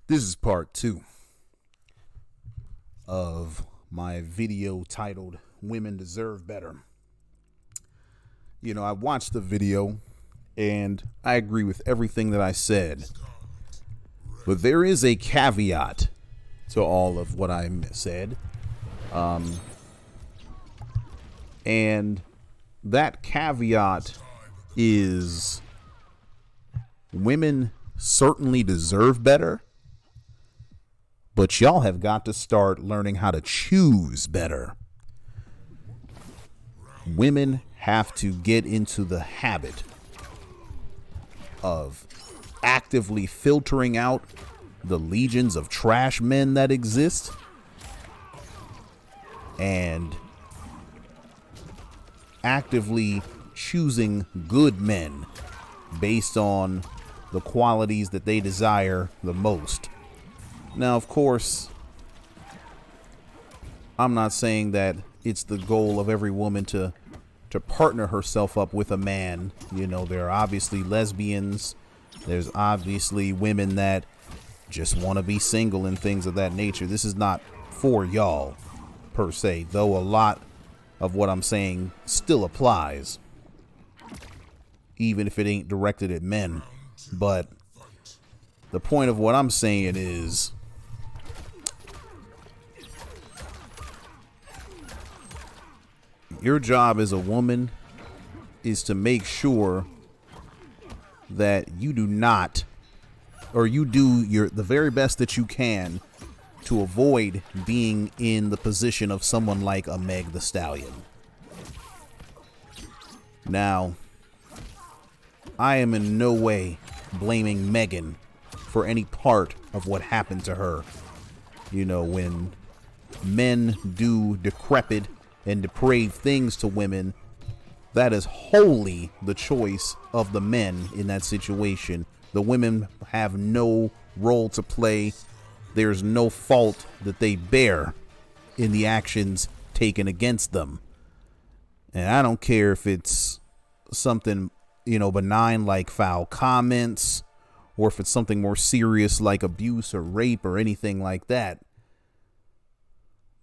This is part two of my video titled Women Deserve Better. I watched the video and I agree with everything that I said. But there is a caveat to all of what I said. And that caveat is women certainly deserve better. But y'all have got to start learning how to choose better. Women have to get into the habit of actively filtering out the legions of trash men that exist and actively choosing good men based on the qualities that they desire the most. Now, of course, I'm not saying that it's the goal of every woman to partner herself up with a man. There are obviously lesbians. There's obviously women that just want to be single and things of that nature. This is not for y'all, per se, though a lot of what I'm saying still applies, even if it ain't directed at men. But the point of what I'm saying is, your job as a woman is to make sure that you do not, or you do the very best that you can to avoid being in the position of someone like a Meg Thee Stallion. Now, I am in no way blaming Megan for any part of what happened to her. When men do decrepit and depraved things to women, that is wholly the choice of the men in that situation. The women have no role to play. There's no fault that they bear in the actions taken against them. And I don't care if it's something, benign like foul comments, or if it's something more serious like abuse or rape or anything like that.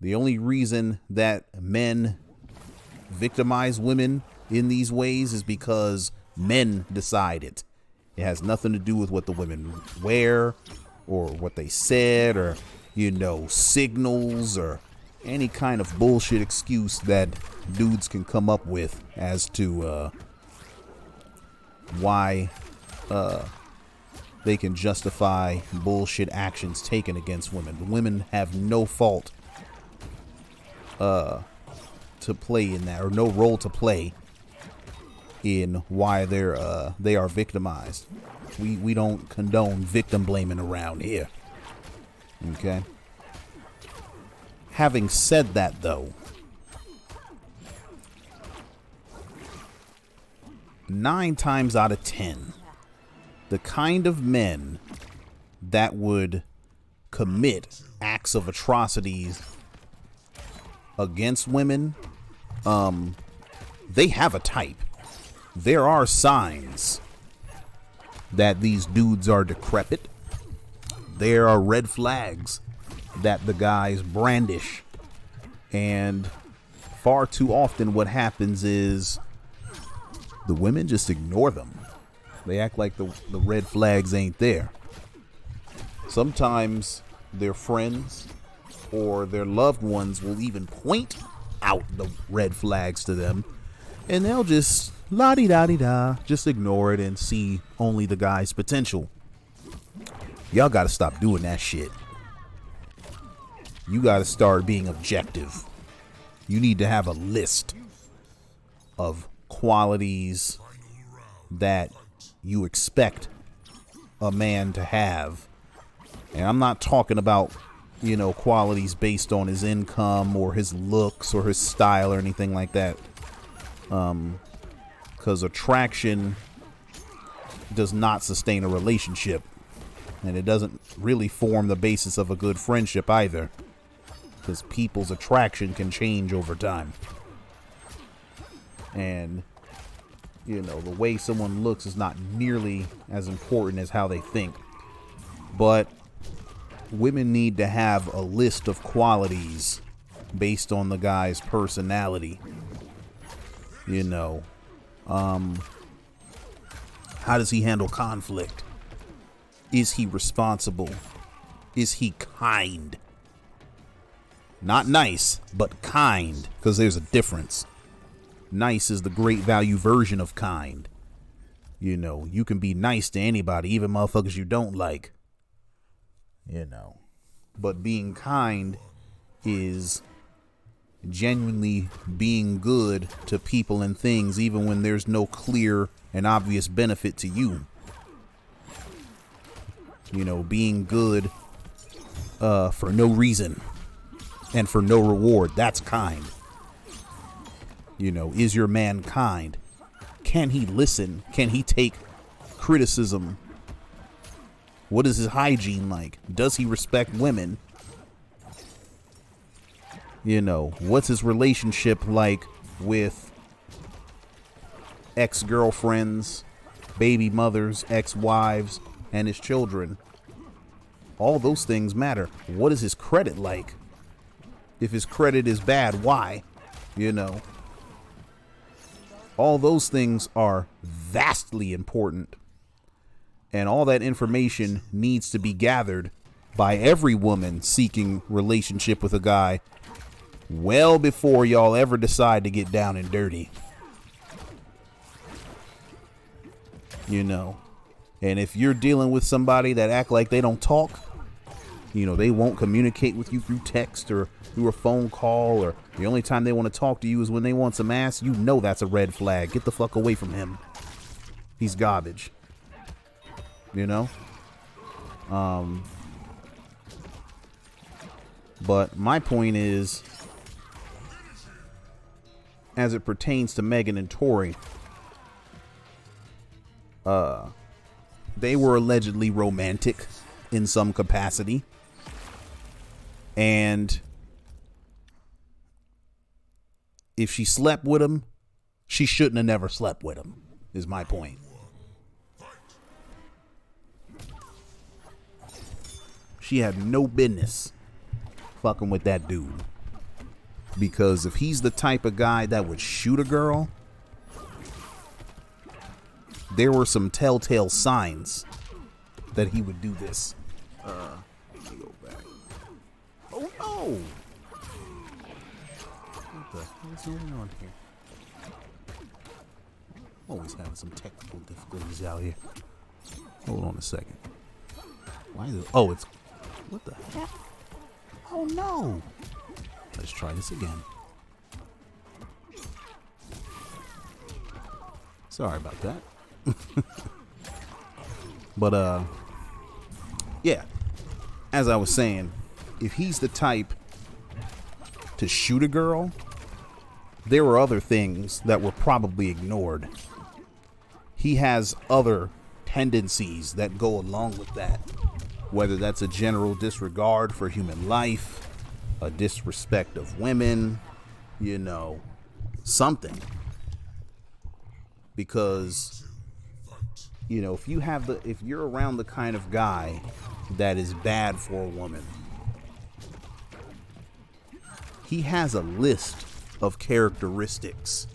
The only reason that men victimize women in these ways is because men decide it. It has nothing to do with what the women wear or what they said or, signals or any kind of bullshit excuse that dudes can come up with as to why they can justify bullshit actions taken against women. The women have no fault to play in that, or no role to play in why they are victimized. We don't condone victim blaming around here. Okay. Having said that, though, 9 times out of 10, the kind of men that would commit acts of atrocities against women, they have a type. There are signs that these dudes are decrepit. There are red flags that the guys brandish. And far too often what happens is the women just ignore them. They act like the red flags ain't there. Sometimes their friends or their loved ones will even point out the red flags to them, and they'll just la-di-da-di-da, just ignore it and see only the guy's potential. Y'all gotta stop doing that shit. You gotta start being objective. You need to have a list of qualities that you expect a man to have. And I'm not talking about, qualities based on his income or his looks or his style or anything like that. Because attraction does not sustain a relationship. And it doesn't really form the basis of a good friendship either. Because people's attraction can change over time. And, the way someone looks is not nearly as important as how they think. But women need to have a list of qualities based on the guy's personality. You know, how does he handle conflict? Is he responsible? Is he kind? Not nice, but kind, because there's a difference. Nice is the great value version of kind. You know, you can be nice to anybody, even motherfuckers you don't like. You know, but being kind is genuinely being good to people and things, even when there's no clear and obvious benefit to you. You know, being good for no reason and for no reward. That's kind. You know, is your man kind? Can he listen? Can he take criticism? What is his hygiene like? Does he respect women? You know, what's his relationship like with ex-girlfriends, baby mothers, ex-wives, and his children? All those things matter. What is his credit like? If his credit is bad, why? You know, all those things are vastly important. And all that information needs to be gathered by every woman seeking relationship with a guy well before y'all ever decide to get down and dirty. You know, and if you're dealing with somebody that act like they don't talk, you know, they won't communicate with you through text or through a phone call, or the only time they want to talk to you is when they want some ass, you know that's a red flag. Get the fuck away from him. He's garbage. You know? But my point is, as it pertains to Megan and Tory, they were allegedly romantic in some capacity. And if she slept with him, she shouldn't have never slept with him, is my point. She had no business fucking with that dude. Because if he's the type of guy that would shoot a girl, there were some telltale signs that he would do this. Let me go back. Oh no! What the hell is going on here? Always having some technical difficulties out here. Hold on a second. Why is it? Oh, it's... What the heck? Oh no! Let's try this again. Sorry about that. But yeah, as I was saying, if he's the type to shoot a girl, there were other things that were probably ignored. He has other tendencies that go along with that, whether that's a general disregard for human life, a disrespect of women, you know, something. Because, you know, if you're around the kind of guy that is bad for a woman, he has a list of characteristics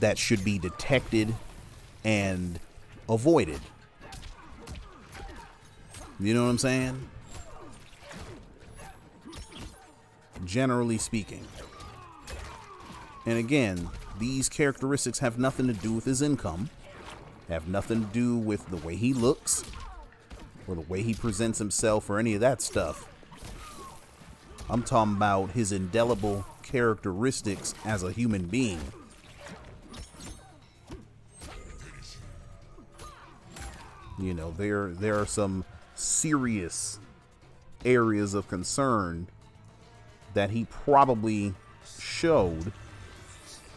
that should be detected and avoided. You know what I'm saying? Generally speaking. And again, these characteristics have nothing to do with his income, have nothing to do with the way he looks or the way he presents himself or any of that stuff. I'm talking about his indelible characteristics as a human being. You know, there are some serious areas of concern that he probably showed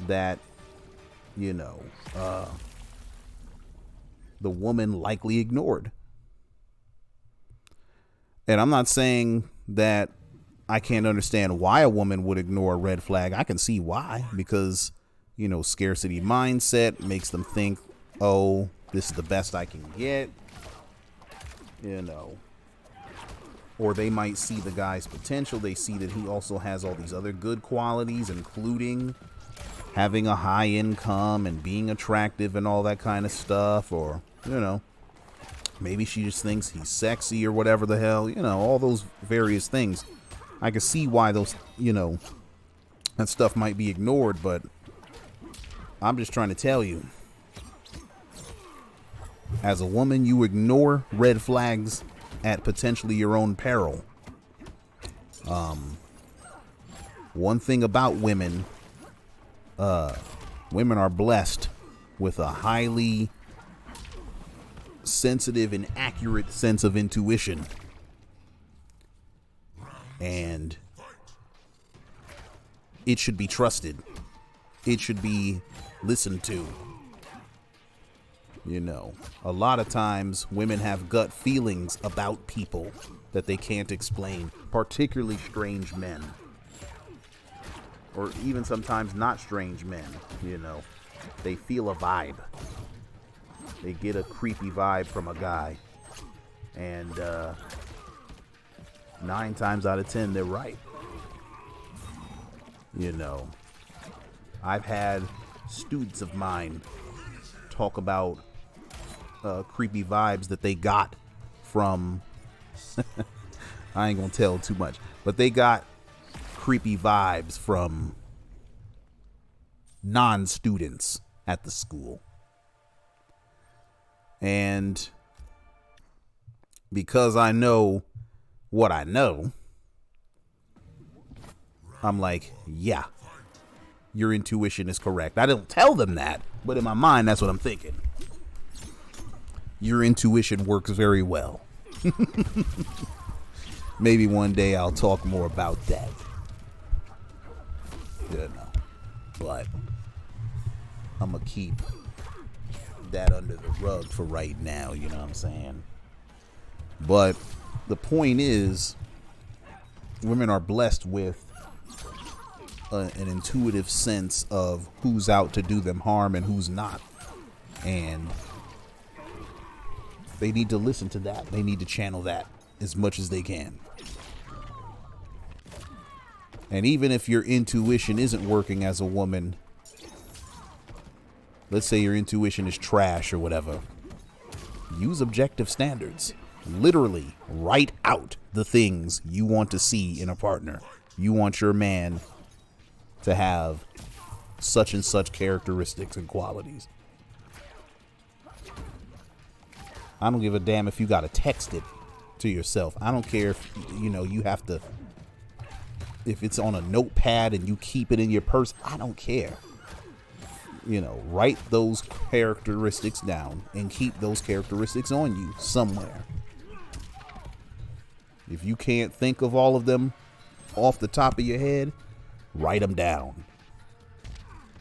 that, you know, the woman likely ignored. And I'm not saying that I can't understand why a woman would ignore a red flag. I can see why, because, you know, scarcity mindset makes them think, oh, this is the best I can get, you know. or they might see the guy's potential. They see that he also has all these other good qualities, including having a high income and being attractive and all that kind of stuff. Or, you know, maybe she just thinks he's sexy or whatever the hell, you know, all those various things. I can see why those, you know, that stuff might be ignored, but I'm just trying to tell you, as a woman, you ignore red flags at potentially your own peril. One thing about women, women are blessed with a highly sensitive and accurate sense of intuition. And it should be trusted. It should be listened to. You know, a lot of times women have gut feelings about people that they can't explain, particularly strange men. Or even sometimes not strange men, you know. They feel a vibe. They get a creepy vibe from a guy. And 9 times out of 10, they're right. You know, I've had students of mine talk about creepy vibes that they got from I ain't gonna tell too much, but they got creepy vibes from non-students at the school. And because I know what I know, I'm like, yeah, your intuition is correct. I don't tell them that, but in my mind, that's what I'm thinking. Your intuition works very well. Maybe one day I'll talk more about that. You know, but I'm going to keep that under the rug for right now, you know what I'm saying? But the point is, women are blessed with an intuitive sense of who's out to do them harm and who's not. And they need to listen to that. They need to channel that as much as they can. And even if your intuition isn't working as a woman, let's say your intuition is trash or whatever, use objective standards. Literally write out the things you want to see in a partner. You want your man to have such and such characteristics and qualities. I don't give a damn if you got to text it to yourself. I don't care if, you know, you have to, if it's on a notepad and you keep it in your purse. I don't care. You know, write those characteristics down and keep those characteristics on you somewhere. If you can't think of all of them off the top of your head, write them down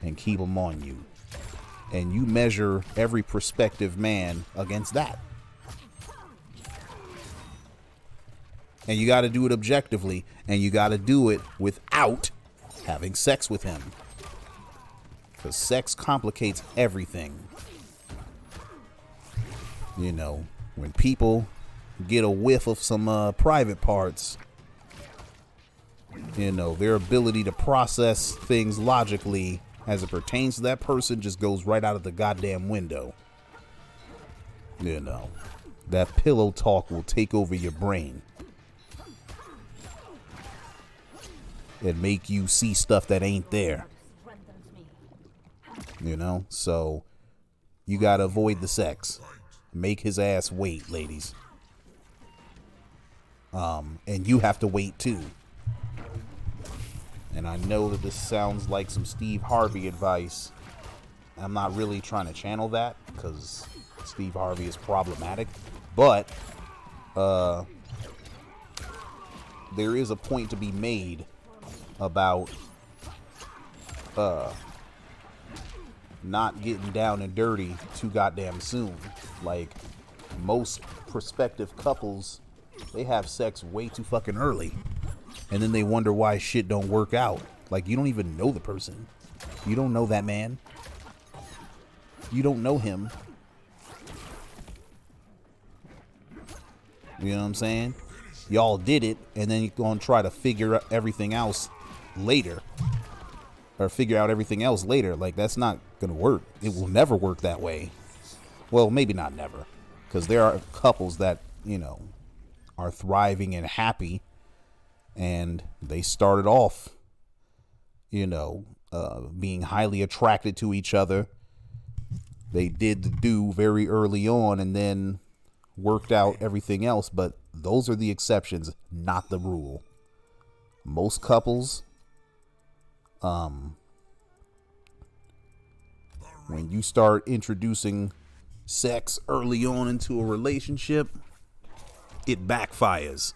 and keep them on you. And you measure every prospective man against that. And you got to do it objectively, and you got to do it without having sex with him. Because sex complicates everything. You know, when people get a whiff of some private parts, you know, their ability to process things logically as it pertains to that person just goes right out of the goddamn window. You know, that pillow talk will take over your brain and make you see stuff that ain't there. You know, so you gotta avoid the sex. Make his ass wait, ladies. And you have to wait too. And I know that this sounds like some Steve Harvey advice. I'm not really trying to channel that because Steve Harvey is problematic. But there is a point to be made about not getting down and dirty too goddamn soon. Like, most prospective couples, they have sex way too fucking early. And then they wonder why shit don't work out. Like, you don't even know the person. You don't know that man. You don't know him. You know what I'm saying? y'all did it, and then you're going to try to figure out everything else later. Or figure out everything else later. Like, that's not going to work. It will never work that way. Well, maybe not never. Because there are couples that, you know, are thriving and happy. And they started off, you know, being highly attracted to each other. They did the do very early on and then worked out everything else. But those are the exceptions, not the rule. Most couples, when you start introducing sex early on into a relationship, it backfires.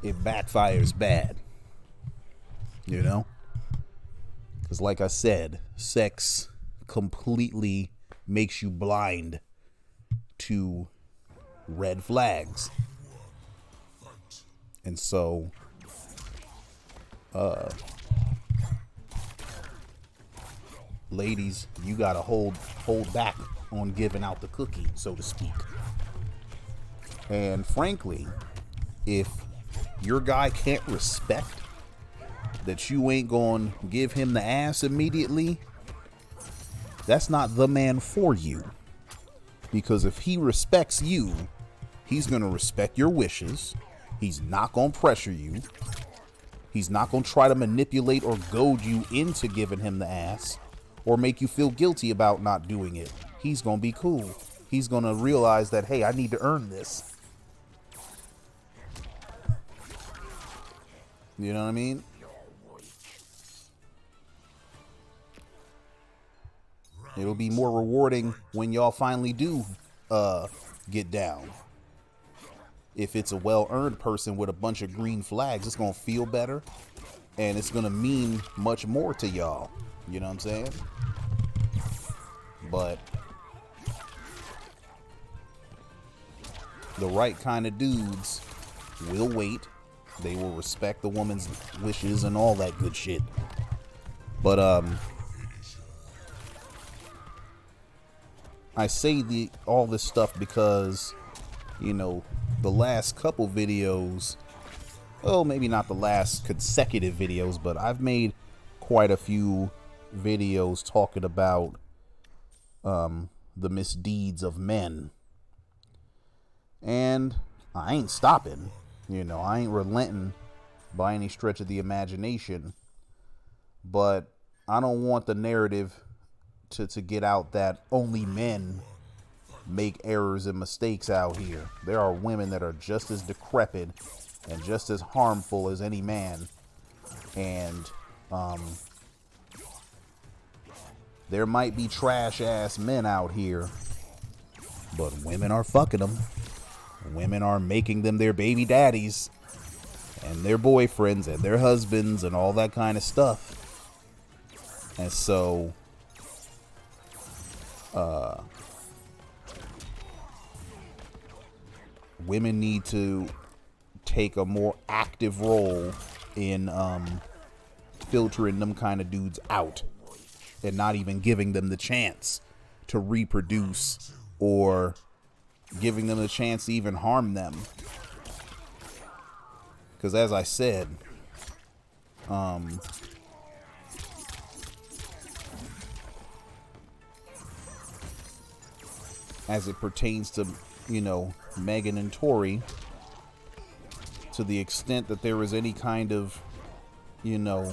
It backfires bad. You know? Because like I said, sex completely makes you blind to red flags. And so, ladies, you gotta hold back on giving out the cookie, so to speak. And frankly, if your guy can't respect that you ain't gonna give him the ass immediately, that's not the man for you. Because if he respects you, he's gonna respect your wishes. He's not gonna pressure you. He's not gonna try to manipulate or goad you into giving him the ass or make you feel guilty about not doing it. He's gonna be cool. He's gonna realize that, hey, I need to earn this. You know what I mean? It'll be more rewarding when y'all finally do get down. If it's a well-earned person with a bunch of green flags, it's gonna feel better and it's gonna mean much more to y'all. You know what I'm saying? But the right kind of dudes will wait. They will respect the woman's wishes and all that good shit. But I say all this stuff because, you know, the last couple videos, well, maybe not the last consecutive videos, but I've made quite a few videos talking about the misdeeds of men. And I ain't stopping. You know, I ain't relenting by any stretch of the imagination. But I don't want the narrative to get out that only men make errors and mistakes out here. There are women that are just as decrepit and just as harmful as any man. And there might be trash ass men out here, but women are fucking them. Women are making them their baby daddies and their boyfriends and their husbands and all that kind of stuff. And so women need to take a more active role in filtering them kind of dudes out and not even giving them the chance to reproduce or giving them the chance to even harm them. Because as I said, as it pertains to, you know, Megan and Tory, to the extent that there was any kind of, you know,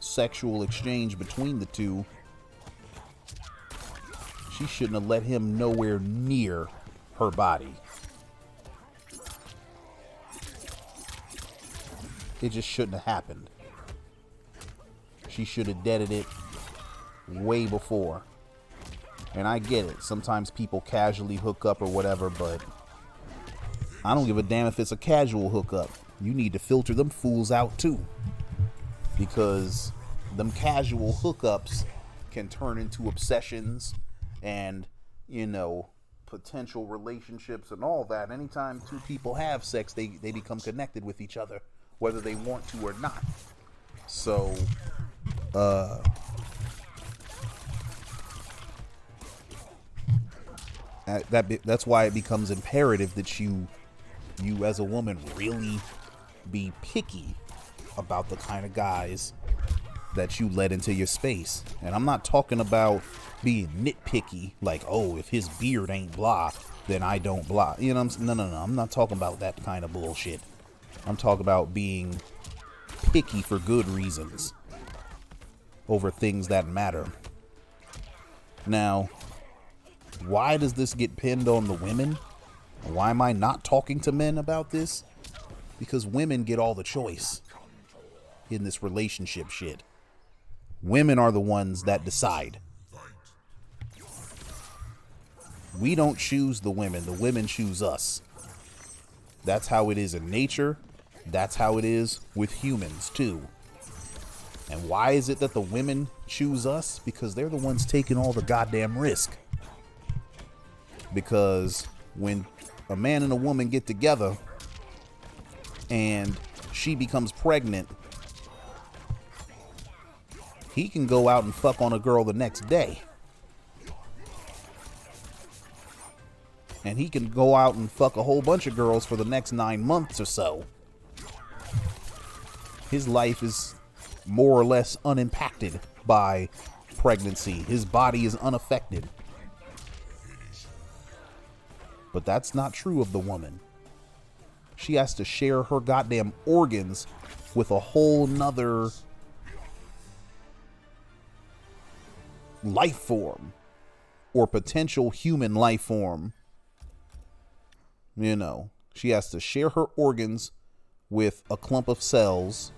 sexual exchange between the two, she shouldn't have let him nowhere near her body. It just shouldn't have happened. She should have deaded it way before. And I get it. Sometimes people casually hook up or whatever, but I don't give a damn if it's a casual hookup. You need to filter them fools out too. Because them casual hookups can turn into obsessions and, you know, potential relationships and all that. Anytime two people have sex, they become connected with each other, whether they want to or not. So, That's why it becomes imperative that you as a woman really be picky about the kind of guys that you let into your space. And I'm not talking about being nitpicky, like, oh, if his beard ain't blah, then I don't blah. You know what I'm saying? No. I'm not talking about that kind of bullshit. I'm talking about being picky for good reasons over things that matter. Now, why does this get pinned on the women? Why am I not talking to men about this? Because women get all the choice in this relationship shit. Women are the ones that decide. We don't choose the women choose us. That's how it is in nature. That's how it is with humans too. And why is it that the women choose us? Because they're the ones taking all the goddamn risk. Because when a man and a woman get together and she becomes pregnant, he can go out and fuck on a girl the next day. And he can go out and fuck a whole bunch of girls for the next 9 months or so. His life is more or less unimpacted by pregnancy. His body is unaffected. But that's not true of the woman. She has to share her goddamn organs with a whole nother life form or potential human life form. You know, she has to share her organs with a clump of cells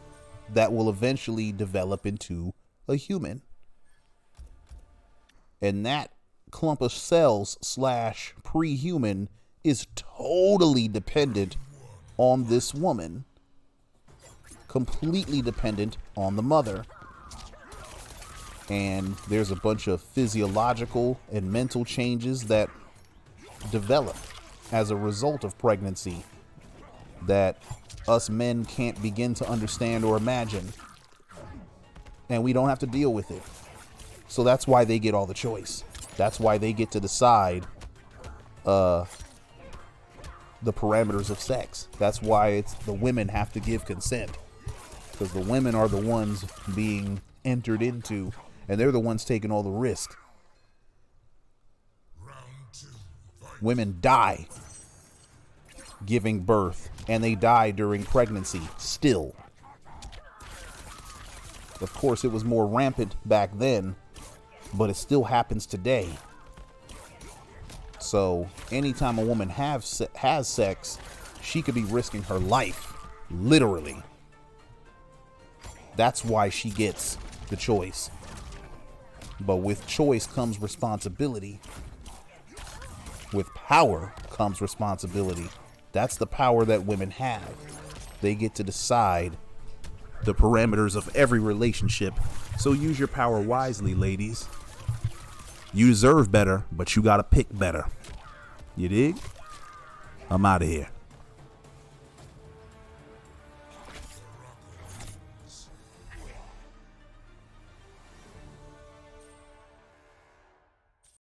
that will eventually develop into a human. And that clump of cells / pre-human is totally dependent on this woman. Completely dependent on the mother. And there's a bunch of physiological and mental changes that develop as a result of pregnancy that us men can't begin to understand or imagine. And we don't have to deal with it. So that's why they get all the choice. That's why they get to decide the parameters of sex. That's why it's the women have to give consent. Because the women are the ones being entered into, and they're the ones taking all the risk. Women die giving birth, and they die during pregnancy still. Of course, it was more rampant back then, but it still happens today. So anytime a woman has sex, she could be risking her life, literally. That's why she gets the choice. But with choice comes responsibility. With power comes responsibility. That's the power that women have. They get to decide the parameters of every relationship. So use your power wisely, ladies. You deserve better, but you gotta pick better. You dig? I'm out of here.